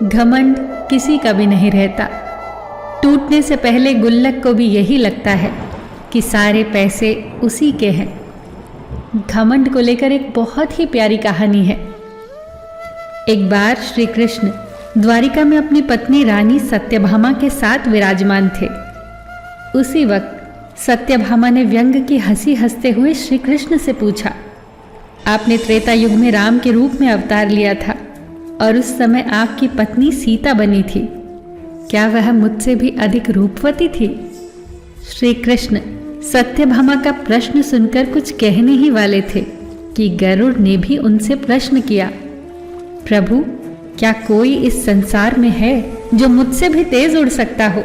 घमंड किसी का भी नहीं रहता। टूटने से पहले गुल्लक को भी यही लगता है कि सारे पैसे उसी के हैं। घमंड को लेकर एक बहुत ही प्यारी कहानी है। एक बार श्री कृष्ण द्वारिका में अपनी पत्नी रानी सत्यभामा के साथ विराजमान थे। उसी वक्त सत्यभामा ने व्यंग की हंसी हंसते हुए श्री कृष्ण से पूछा, आपने त्रेता युग में राम के रूप में अवतार लिया था और उस समय आपकी पत्नी सीता बनी थी, क्या वह मुझसे भी अधिक रूपवती थी? श्री कृष्ण सत्यभामा का प्रश्न सुनकर कुछ कहने ही वाले थे कि गरुड़ ने भी उनसे प्रश्न किया, प्रभु क्या कोई इस संसार में है जो मुझसे भी तेज उड़ सकता हो?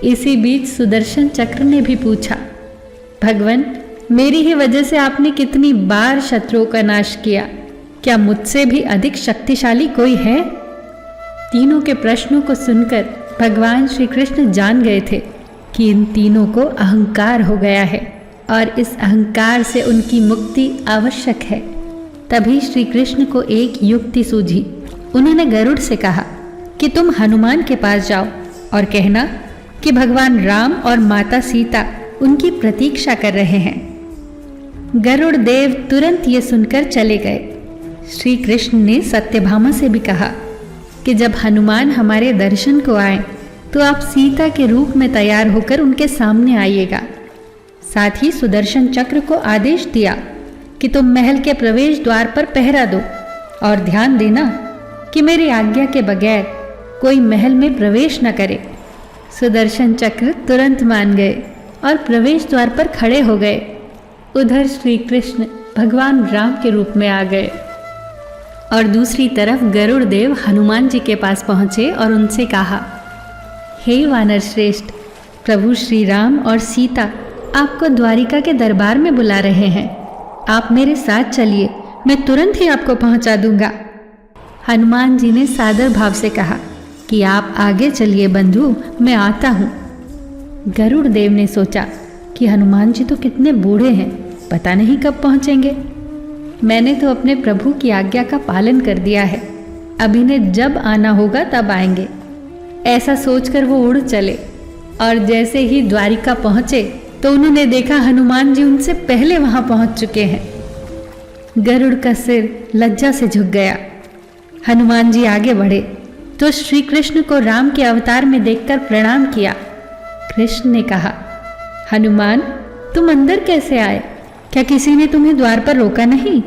इसी बीच सुदर्शन चक्र ने भी पूछा, भगवान मेरी ही वजह से आपने कितनी बार शत्रुओं का नाश किया, क्या मुझसे भी अधिक शक्तिशाली कोई है? तीनों के प्रश्नों को सुनकर भगवान श्री कृष्ण जान गए थे कि इन तीनों को अहंकार हो गया है और इस अहंकार से उनकी मुक्ति आवश्यक है। तभी श्री कृष्ण को एक युक्ति सूझी। उन्होंने गरुड़ से कहा कि तुम हनुमान के पास जाओ और कहना कि भगवान राम और माता सीता उनकी प्रतीक्षा कर रहे हैं। गरुड़ देव तुरंत ये सुनकर चले गए। श्री कृष्ण ने सत्यभामा से भी कहा कि जब हनुमान हमारे दर्शन को आए तो आप सीता के रूप में तैयार होकर उनके सामने आइएगा। साथ ही सुदर्शन चक्र को आदेश दिया कि तुम महल के प्रवेश द्वार पर पहरा दो और ध्यान देना कि मेरी आज्ञा के बगैर कोई महल में प्रवेश न करे। सुदर्शन चक्र तुरंत मान गए और प्रवेश द्वार पर खड़े हो गए। उधर श्री कृष्ण भगवान राम के रूप में आ गए और दूसरी तरफ गरुड़ देव हनुमान जी के पास पहुंचे और उनसे कहा, हे वानर श्रेष्ठ, प्रभु श्री राम और सीता आपको द्वारिका के दरबार में बुला रहे हैं। आप मेरे साथ चलिए, मैं तुरंत ही आपको पहुंचा दूंगा। हनुमान जी ने सादर भाव से कहा कि आप आगे चलिए बंधु, मैं आता हूँ। गरुड़ देव ने सोचा कि हनुमान जी तो कितने बूढ़े हैं, पता नहीं कब पहुँचेंगे। मैंने तो अपने प्रभु की आज्ञा का पालन कर दिया है, अब इन्हें जब आना होगा तब आएंगे। ऐसा सोचकर वो उड़ चले और जैसे ही द्वारिका पहुँचे तो उन्होंने देखा हनुमान जी उनसे पहले वहाँ पहुँच चुके हैं। गरुड़ का सिर लज्जा से झुक गया। हनुमान जी आगे बढ़े तो श्री कृष्ण को राम के अवतार में देखकर प्रणाम किया। कृष्ण ने कहा, हनुमान तुम अंदर कैसे आए? क्या किसी ने तुम्हें द्वार पर रोका नहीं?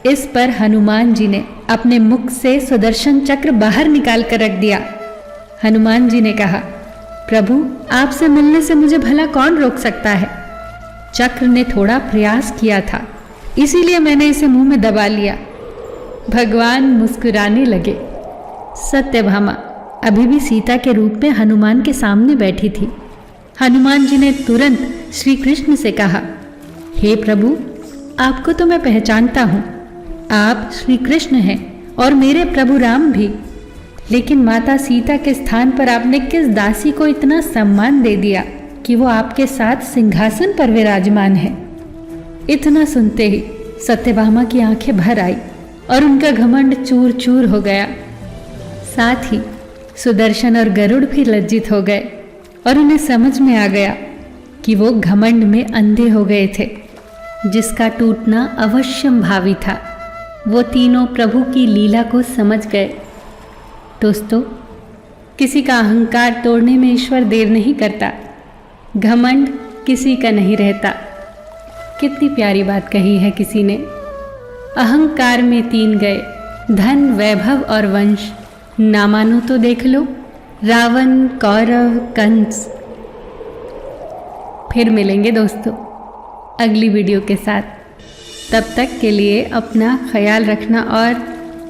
इस पर हनुमान जी ने अपने मुख से सुदर्शन चक्र बाहर निकाल कर रख दिया। हनुमान जी ने कहा, प्रभु आपसे मिलने से मुझे भला कौन रोक सकता है? चक्र ने थोड़ा प्रयास किया था, इसीलिए मैंने इसे मुंह में दबा लिया। भगवान मुस्कुराने लगे। सत्यभामा अभी भी सीता के रूप में हनुमान के सामने बैठी थी। हनुमान जी ने तुरंत श्री कृष्ण से कहा, हे प्रभु आपको तो मैं पहचानता हूँ, आप श्री कृष्ण हैं और मेरे प्रभु राम भी, लेकिन माता सीता के स्थान पर आपने किस दासी को इतना सम्मान दे दिया कि वो आपके साथ सिंहासन पर विराजमान है? इतना सुनते ही सत्यभामा की आंखें भर आई और उनका घमंड चूर चूर हो गया। साथ ही सुदर्शन और गरुड़ भी लज्जित हो गए और उन्हें समझ में आ गया कि वो घमंड में अंधे हो गए थे, जिसका टूटना अवश्यंभावी था। वो तीनों प्रभु की लीला को समझ गए। दोस्तों, किसी का अहंकार तोड़ने में ईश्वर देर नहीं करता। घमंड किसी का नहीं रहता। कितनी प्यारी बात कही है किसी ने। अहंकार में तीन गए, धन वैभव और वंश, ना मानो तो देख लो रावण कौरव कंस। फिर मिलेंगे दोस्तों अगली वीडियो के साथ। तब तक के लिए अपना ख्याल रखना और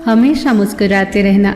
हमेशा मुस्कुराते रहना।